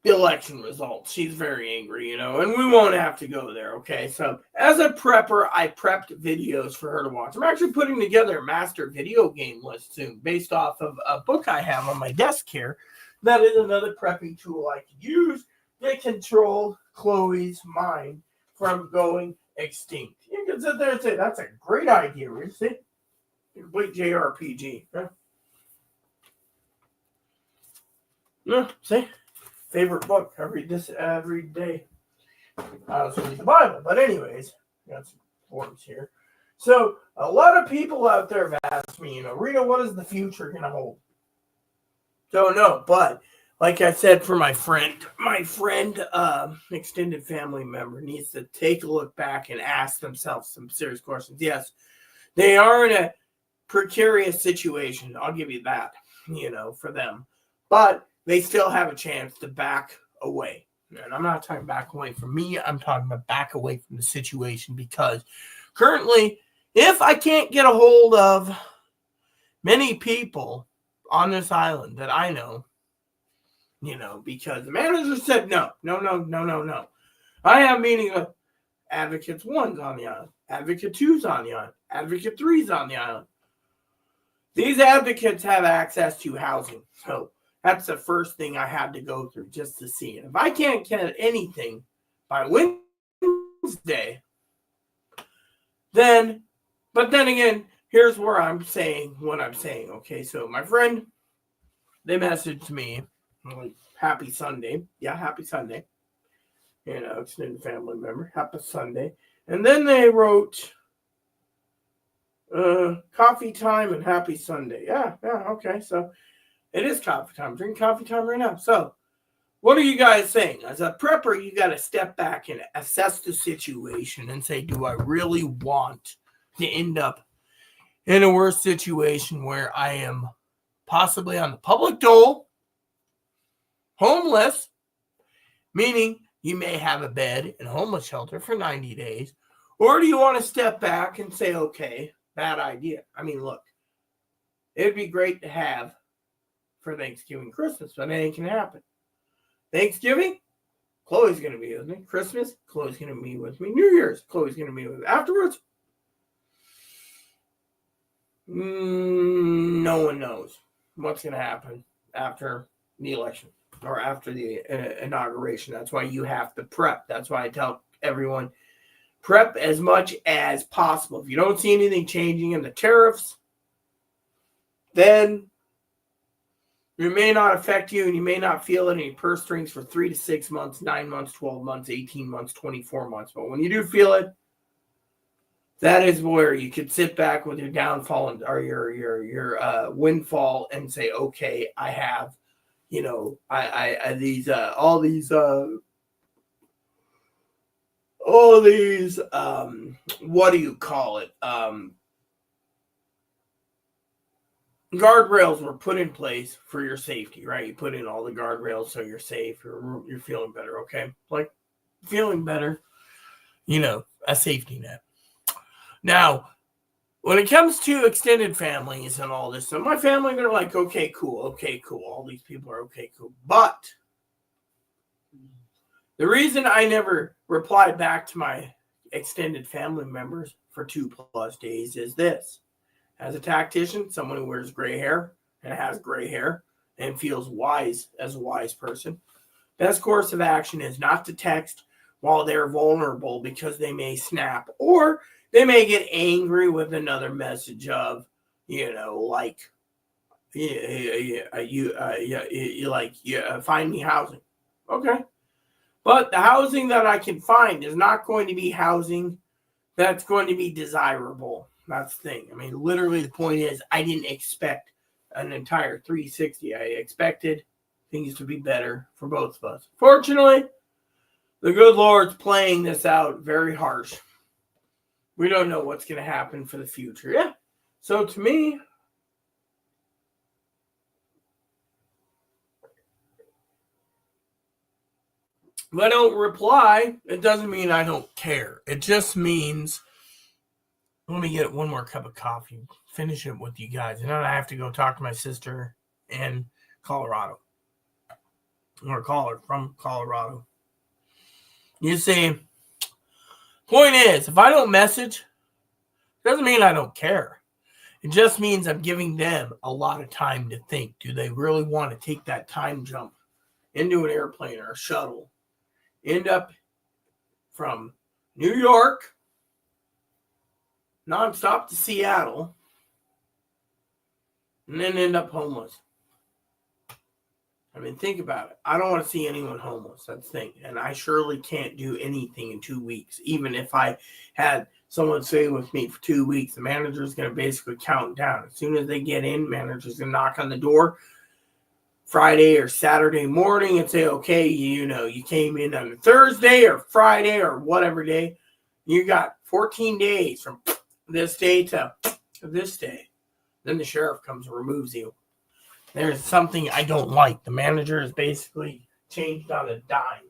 [SPEAKER 1] election results. She's very angry, and we won't have to go there, okay? So as a prepper, I prepped videos for her to watch. I'm actually putting together a master video game list soon based off of a book I have on my desk here. That is another prepping tool I could use to control Chloe's mind from going extinct. You can sit there and say, that's a great idea, Richie. Complete JRPG. Yeah, see? Favorite book. I read this every day. I also read the Bible. But anyways, got some forms here. So a lot of people out there have asked me, Rita, what is the future going to hold? Don't know. But like I said, for my friend, extended family member needs to take a look back and ask themselves some serious questions. Yes, they are in a precarious situation. I'll give you that, for them. But they still have a chance to back away. And I'm not talking back away from me. I'm talking about back away from the situation, because currently, if I can't get a hold of many people on this island that I know, because the manager said no. I have meetings with Advocate 1's on the island, Advocate 2's on the island, Advocate 3's on the island. These advocates have access to housing. So that's the first thing I had to go through just to see it. If I can't get anything by Wednesday, then again, here's where I'm saying what I'm saying. Okay, so my friend, they messaged me, like, happy Sunday. Yeah, happy Sunday. Extended family member, happy Sunday. And then they wrote, coffee time and happy Sunday. Yeah, okay. So it is coffee time. Drink coffee time right now. So what are you guys saying? As a prepper, you got to step back and assess the situation and say, do I really want to end up in a worse situation where I am possibly on the public dole, homeless, meaning you may have a bed in a homeless shelter for 90 days, or do you want to step back and say, okay, bad idea. I mean, look, it'd be great to have for Thanksgiving, Christmas, but anything can happen. Thanksgiving, Chloe's going to be with me. Christmas, Chloe's going to be with me. New Year's, Chloe's going to be with me. Afterwards, no one knows what's going to happen after the election or after the inauguration. That's why you have to prep. That's why I tell everyone, prep as much as possible. If you don't see anything changing in the tariffs, then it may not affect you and you may not feel it in your purse strings for 3 to 6 months, 9 months, 12 months, 18 months, 24 months. But when you do feel it, that is where you could sit back with your downfall or your windfall and say, okay, I have, all these what do you call it? Guardrails were put in place for your safety, right? You put in all the guardrails so you're safe. You're feeling better, okay? Like feeling better, a safety net. Now, when it comes to extended families and all this stuff, my family, they're like, okay, cool. All these people are okay, cool. But the reason I never replied back to my extended family members for 2+ days is this. As a tactician, someone who wears gray hair and has gray hair and feels wise as a wise person, best course of action is not to text while they're vulnerable because they may snap or they may get angry with another message of, find me housing. Okay. But the housing that I can find is not going to be housing that's going to be desirable. That's the thing. I mean, literally the point is I didn't expect an entire 360. I expected things to be better for both of us. Fortunately, the good Lord's playing this out very harsh. We don't know what's going to happen for the future. Yeah. So to me, If I don't reply, it doesn't mean I don't care. It just means, let me get one more cup of coffee, finish it with you guys, and then I have to go talk to my sister in Colorado. Or call her from Colorado. You see, point is, if I don't message, it doesn't mean I don't care. It just means I'm giving them a lot of time to think. Do they really want to take that time jump into an airplane or a shuttle, end up from New York, nonstop to Seattle, and then end up homeless? I mean, think about it. I don't want to see anyone homeless. That's the thing. And I surely can't do anything in 2 weeks. Even if I had someone stay with me for 2 weeks, the manager's going to basically count down. As soon as they get in, manager's going to knock on the door Friday or Saturday morning and say, okay, you came in on Thursday or Friday or whatever day. You got 14 days from this day to this day. Then the sheriff comes and removes you. There's something I don't like. The manager is basically changed on a dime.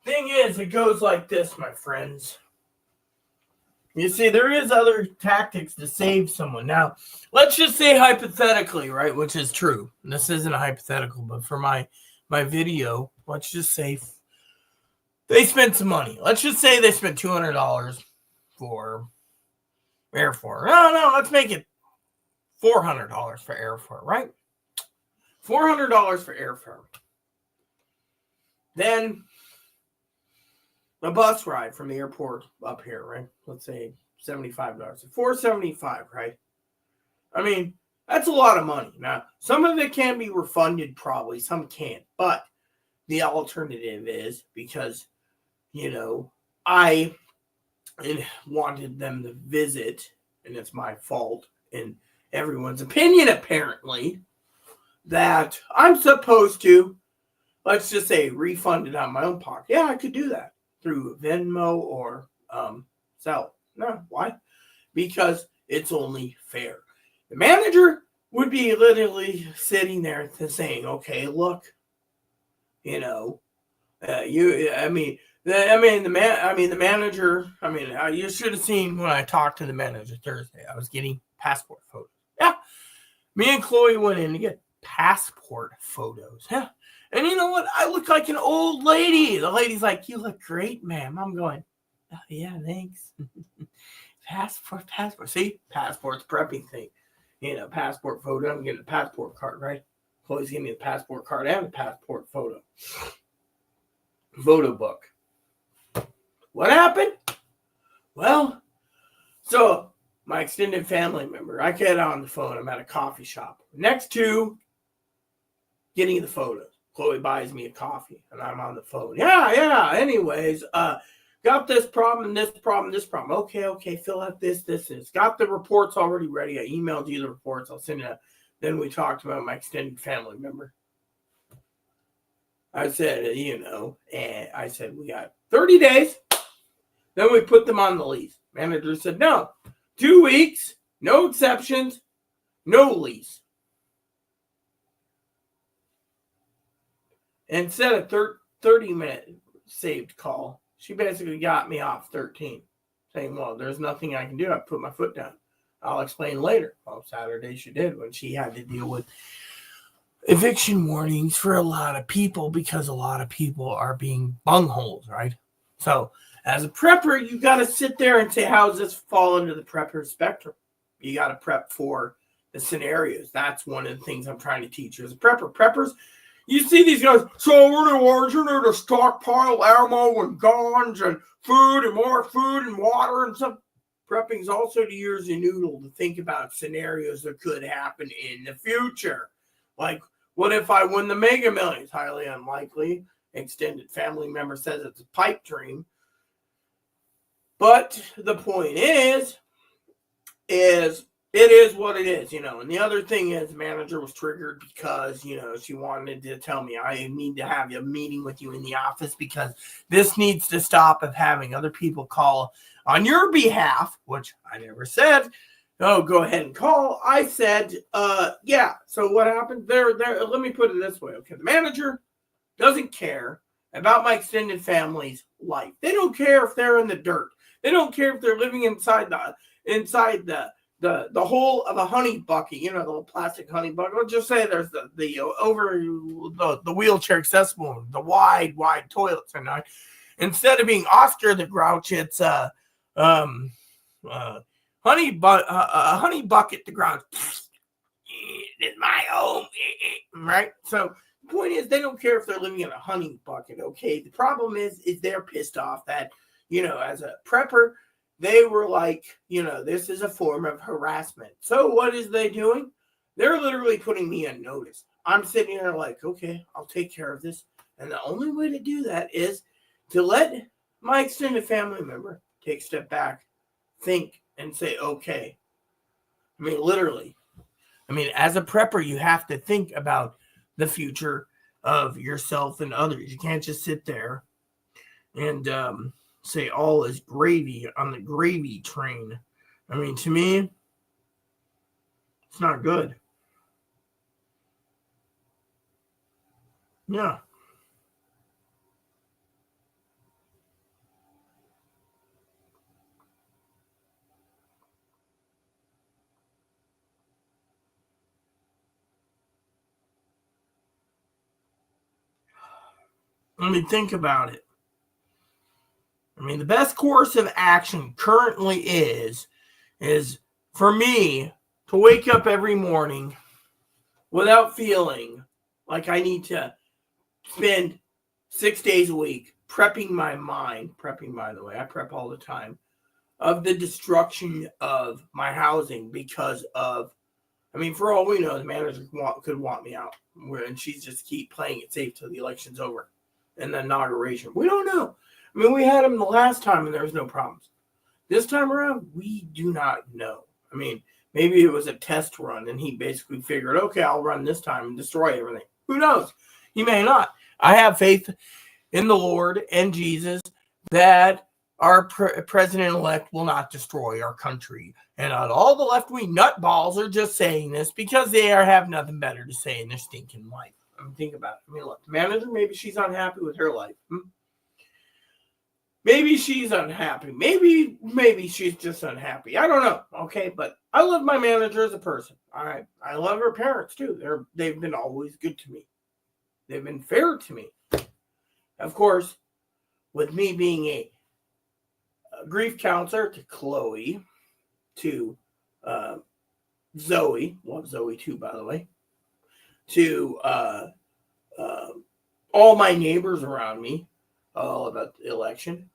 [SPEAKER 1] Thing is, it goes like this, my friends. You see, there is other tactics to save someone. Now, let's just say hypothetically, right, which is true. This isn't a hypothetical, but for my video, let's just say they spent some money. Let's just say they spent $200 for airfare. No, let's make it $400 for airfare, right? $400 for airfare. Then a bus ride from the airport up here, right? Let's say $75. $475, right? I mean, that's a lot of money. Now, some of it can be refunded probably, some can't. But the alternative is, because, I wanted them to visit, and it's my fault, in everyone's opinion, apparently, that I'm supposed to, let's just say, refund it out of my own pocket. Yeah, I could do that through Venmo or Zelle. No, why? Because it's only fair. The manager would be literally sitting there saying, "Okay, look, the manager. You should have seen when I talked to the manager Thursday. I was getting passport photos. Yeah, me and Chloe went in to get passport photos. Yeah." And you know what? I look like an old lady. The lady's like, "You look great, ma'am." I'm going, "Oh, yeah, thanks." Passport. See? Passport's prepping thing. Passport photo. I'm getting a passport card, right? Chloe's giving me the passport card and the passport photo. Photo book. What happened? Well, so my extended family member, I get on the phone. I'm at a coffee shop. Next to getting the photos, Chloe buys me a coffee, and I'm on the phone. Yeah. Anyways, got this problem, this problem, this problem. Okay. Fill out this. Got the reports already ready. I emailed you the reports. I'll send it out. Then we talked about my extended family member. I said, and I said, we got 30 days. Then we put them on the lease. Manager said, no, 2 weeks, no exceptions, no lease. Instead of 30-minute saved call, she basically got me off 13, saying, well, there's nothing I can do. I put my foot down. I'll explain later. Well, Saturday she did, when she had to deal with eviction warnings for a lot of people, because a lot of people are being bungholes, right? So as a prepper, you got to sit there and say, how does this fall into the prepper spectrum? You got to prep for the scenarios. That's one of the things I'm trying to teach you as a prepper. Preppers, you see these guys, so we're going to stockpile ammo and guns and food and more food and water and stuff. Prepping is also to use a noodle to think about scenarios that could happen in the future. Like, what if I win the Mega Millions? Highly unlikely. Extended family member says it's a pipe dream. But the point is it is what it is, And the other thing is, the manager was triggered because, she wanted to tell me, I need to have a meeting with you in the office because this needs to stop of having other people call on your behalf, which I never said. Oh, go ahead and call. I said, yeah. So what happened there? Let me put it this way. Okay. The manager doesn't care about my extended family's life. They don't care if they're in the dirt. They don't care if they're living inside the hole of a honey bucket, the little plastic honey bucket. Let's just say there's the wheelchair accessible, the wide toilets are not. Instead of being Oscar the Grouch, it's honey bucket the Grouch. It's my home, right? So the point is, they don't care if they're living in a honey bucket. Okay, the problem is they're pissed off that as a prepper, they were like, this is a form of harassment. So what is they doing? They're literally putting me on notice. I'm sitting there like, okay, I'll take care of this. And the only way to do that is to let my extended family member take a step back, think, and say, okay. I mean, literally. As a prepper, you have to think about the future of yourself and others. You can't just sit there and say all is gravy on the gravy train. To me, it's not good. Yeah. Think about it. The best course of action currently is for me to wake up every morning without feeling like I need to spend 6 days a week prepping my mind. Prepping, by the way, I prep all the time, of the destruction of my housing because of, for all we know, the manager could want me out, and she's just keep playing it safe till the election's over and the inauguration. We don't know. We had him the last time and there was no problems. This time around, we do not know. Maybe it was a test run and he basically figured, okay, I'll run this time and destroy everything. Who knows? He may not. I have faith in the Lord and Jesus that our president-elect will not destroy our country. And all the left-wing nutballs are just saying this because they have nothing better to say in their stinking life. Think about it. Look, the manager, maybe she's unhappy with her life. Maybe she's unhappy. Maybe she's just unhappy. I don't know. Okay, but I love my manager as a person. I love her parents too. They've been always good to me. They've been fair to me. Of course, with me being a grief counselor to Chloe, to Zoe, love Zoe too, by the way, to all my neighbors around me, all about the election.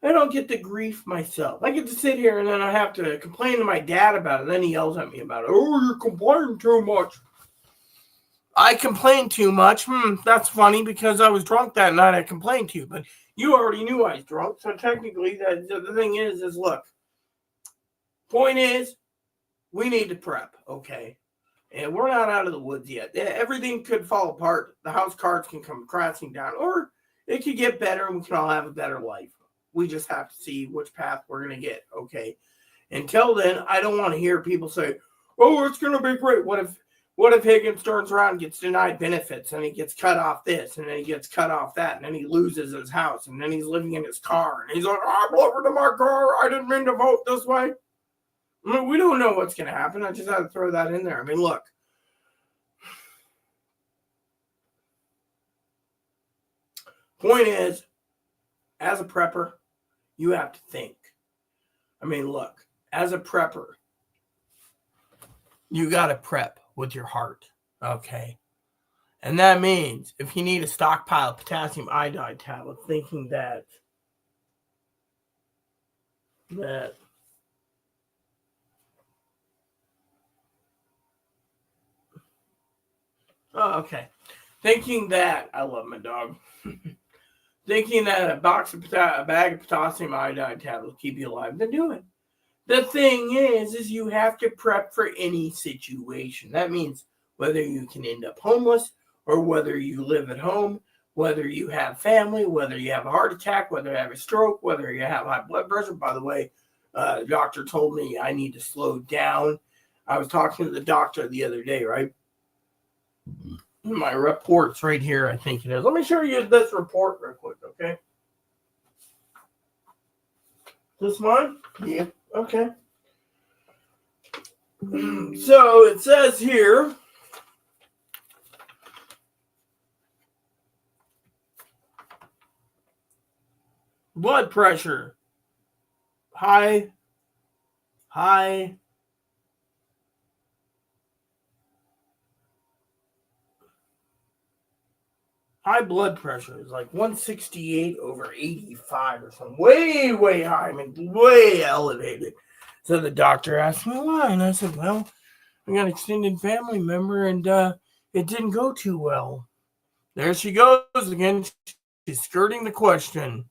[SPEAKER 1] I don't get the grief myself. I get to sit here and then I have to complain to my dad about it. And then he yells at me about it. Oh, you're complaining too much. I complained too much. That's funny because I was drunk that night. I complained to you, but you already knew I was drunk. So technically, the thing is look. Point is, we need to prep, okay? And we're not out of the woods yet. Everything could fall apart. The house cards can come crashing down, or it could get better and we can all have a better life. We just have to see which path we're going to get, okay? Until then, I don't want to hear people say, oh, it's going to be great. What if Higgins turns around and gets denied benefits and he gets cut off this and then he gets cut off that and then he loses his house and then he's living in his car and he's like, I'm over to my car. I didn't mean to vote this way. We don't know what's going to happen. I just had to throw that in there. Look. Point is, as a prepper, you have to think. Look, as a prepper, you got to prep with your heart, okay? And that means if you need a stockpile of potassium iodide tablet, thinking that Oh, okay. Thinking that I love my dog. Thinking that a bag of potassium iodide tablets will keep you alive, then do it. The thing is you have to prep for any situation. That means whether you can end up homeless or whether you live at home, whether you have family, whether you have a heart attack, whether you have a stroke, whether you have high blood pressure. By the way, the doctor told me I need to slow down. I was talking to the doctor the other day, right? My report's right here, I think it is. Let me show you this report real quick, okay? This one?
[SPEAKER 2] Yeah.
[SPEAKER 1] Okay. So it says here, blood pressure, high blood pressure is like 168 over 85 or something. Way high. I mean, way elevated. So the doctor asked me why. And I said, well, I got an extended family member and it didn't go too well. There she goes again. She's skirting the question.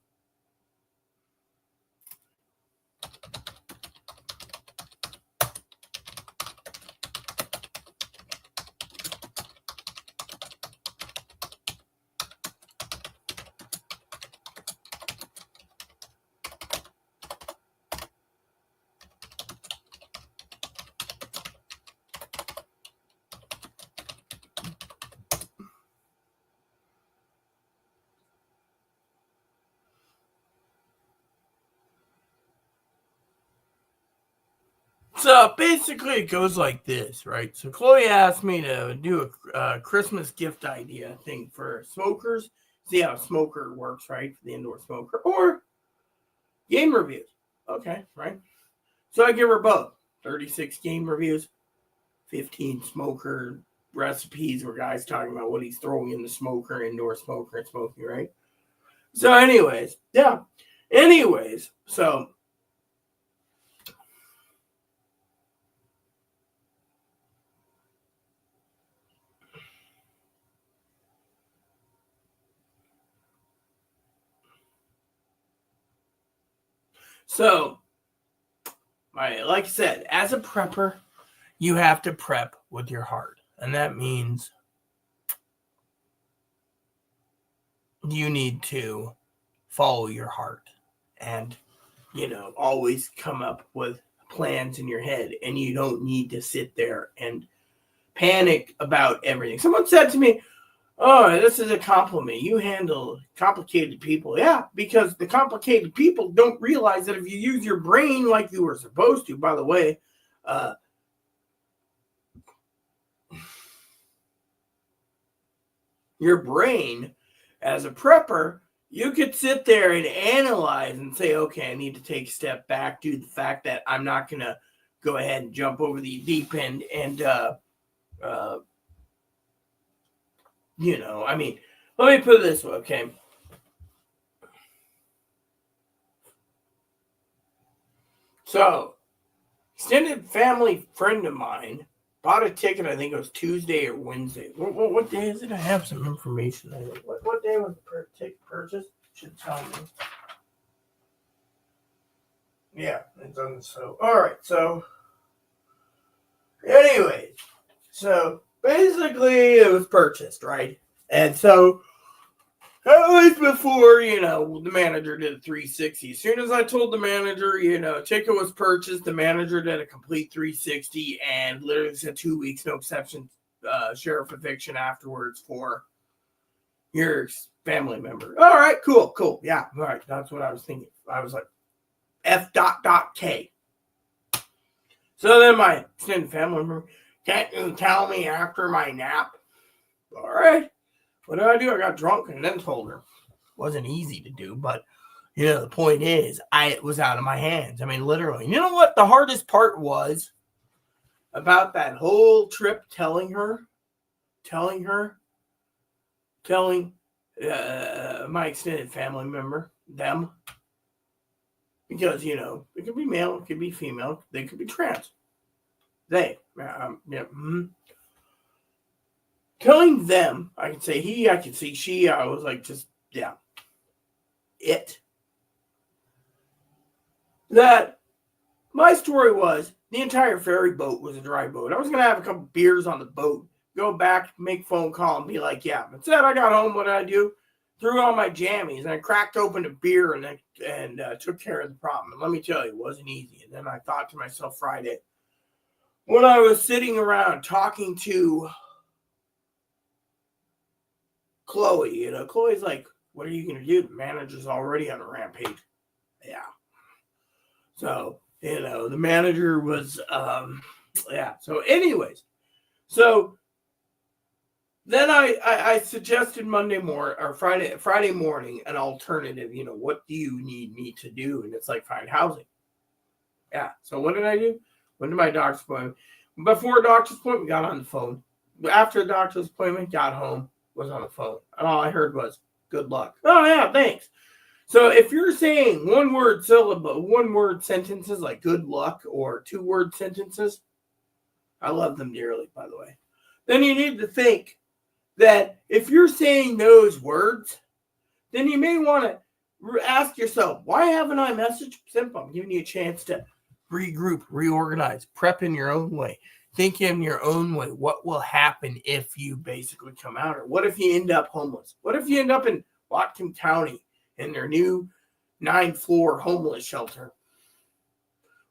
[SPEAKER 1] So basically, it goes like this, right? So Chloe asked me to do a Christmas gift idea thing for smokers. See how a smoker works, right? For the indoor smoker or game reviews. Okay, right? So I give her both 36 game reviews, 15 smoker recipes where guys talking about what he's throwing in the smoker, indoor smoker, and smoking, right? So, anyways, yeah. Anyways, so like I said, as a prepper, you have to prep with your heart. And that means you need to follow your heart and, always come up with plans in your head. And you don't need to sit there and panic about everything. Someone said to me, oh, this is a compliment. You handle complicated people. Yeah, because the complicated people don't realize that if you use your brain like you were supposed to, by the way, your brain as a prepper, you could sit there and analyze and say, okay, I need to take a step back due to the fact that I'm not going to go ahead and jump over the deep end and, I mean, let me put it this way, okay? So, extended family friend of mine bought a ticket. I think it was Tuesday or Wednesday. What day is it? I have some information. What day was the ticket purchased? Should tell me. Yeah, it's on the so. All right, so. Anyways, so basically it was purchased, right? And so at least before, the manager did a 360. As soon as I told the manager, ticket was purchased, the manager did a complete 360 and literally said 2 weeks, no exception, sheriff eviction afterwards for your family member. All right, cool. Yeah, all right, that's what I was thinking. I was like, F.K. So then my extended family member, can't you tell me after my nap? All right. What did I do? I got drunk and then told her. Wasn't easy to do, but the point is, it was out of my hands. I mean, literally. You know what the hardest part was about that whole trip? Telling my extended family member, them, because it could be male, it could be female, they could be trans. They, yeah. telling them, I could say he, I could say she, I was like, just, yeah, that my story was the entire ferry boat was a dry boat. I was going to have a couple beers on the boat, go back, make phone call, and be like, yeah. Instead, I got home, what did I do? Threw on my jammies, and I cracked open a beer and took care of the problem. And let me tell you, it wasn't easy. And then I thought to myself Friday, when I was sitting around talking to Chloe, Chloe's like, what are you going to do? The manager's already on a rampage. Yeah. So, the manager was, yeah. So anyways, so then I suggested Friday morning, an alternative, what do you need me to do? And it's like, find housing. Yeah. So what did I do? Went to my doctor's appointment. Before a doctor's appointment, got on the phone. After the doctor's appointment, got home, was on the phone. And all I heard was, good luck. Oh, yeah, thanks. So if you're saying one-word sentences like good luck or two-word sentences, I love them dearly, by the way, then you need to think that if you're saying those words, then you may want to ask yourself, why haven't I messaged? Simple. I'm giving you a chance to regroup, reorganize, prep in your own way. Think in your own way. What will happen if you basically come out? Or what if you end up homeless? What if you end up in Whatcom County in their new 9-floor homeless shelter?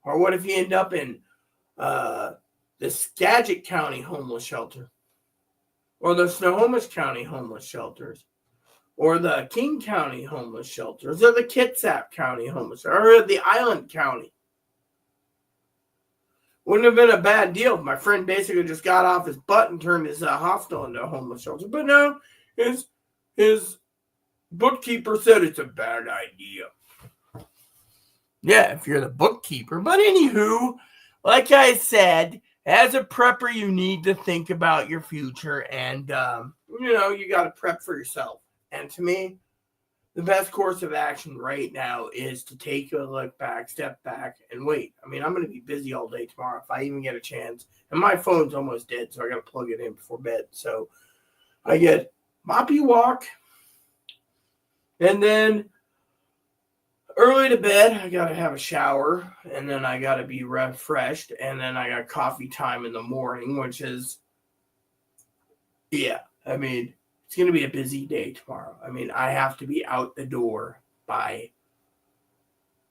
[SPEAKER 1] Or what if you end up in the Skagit County homeless shelter? Or the Snohomish County homeless shelters? Or the King County homeless shelters? Or the Kitsap County homeless shelter? Or the Island County? Wouldn't have been a bad deal if my friend basically just got off his butt and turned his hostel into a homeless shelter. But no, his bookkeeper said it's a bad idea. Yeah, if you're the bookkeeper. But anywho, like I said, as a prepper, you need to think about your future. And, you got to prep for yourself. And to me, the best course of action right now is to take a look back, step back, and wait. I mean, I'm going to be busy all day tomorrow if I even get a chance. And my phone's almost dead, so I got to plug it in before bed. So I get moppy walk, and then early to bed, I got to have a shower, and then I got to be refreshed, and then I got coffee time in the morning, which is, yeah, I mean, it's going to be a busy day tomorrow. I mean, I have to be out the door by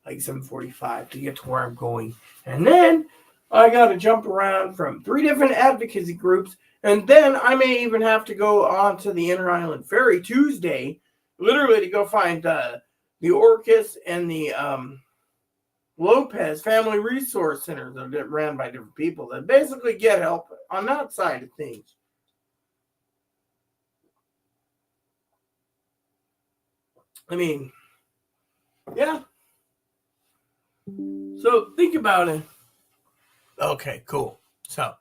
[SPEAKER 1] like 7:45 to get to where I'm going. And then I got to jump around from 3 different advocacy groups. And then I may even have to go on to the Inter-Island Ferry Tuesday, literally to go find the Orcas and the Lopez Family Resource Center that are ran by different people that basically get help on that side of things. I mean, yeah. So think about it. Okay, cool. So,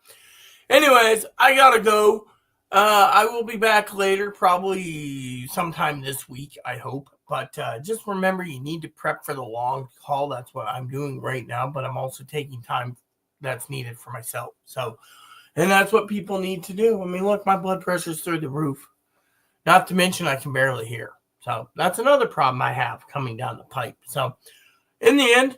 [SPEAKER 1] anyways, I gotta go. I will be back later, probably sometime this week, I hope. But just remember, you need to prep for the long haul. That's what I'm doing right now. But I'm also taking time that's needed for myself. So, and that's what people need to do. I mean, look, my blood pressure's through the roof. Not to mention I can barely hear. So that's another problem I have coming down the pipe. So in the end,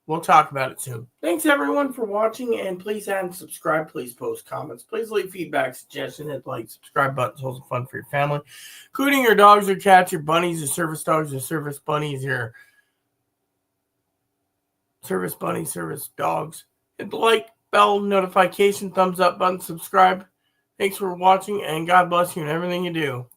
[SPEAKER 1] we'll talk about it soon. Thanks, everyone, for watching. And please add and subscribe. Please post comments. Please leave feedback, suggestions, hit the like, subscribe button. So it's fun for your family, including your dogs or cats, your bunnies, your service dogs, your service bunnies, your service bunnies, service dogs. Hit the like, bell, notification, thumbs up button, subscribe. Thanks for watching, and God bless you in everything you do.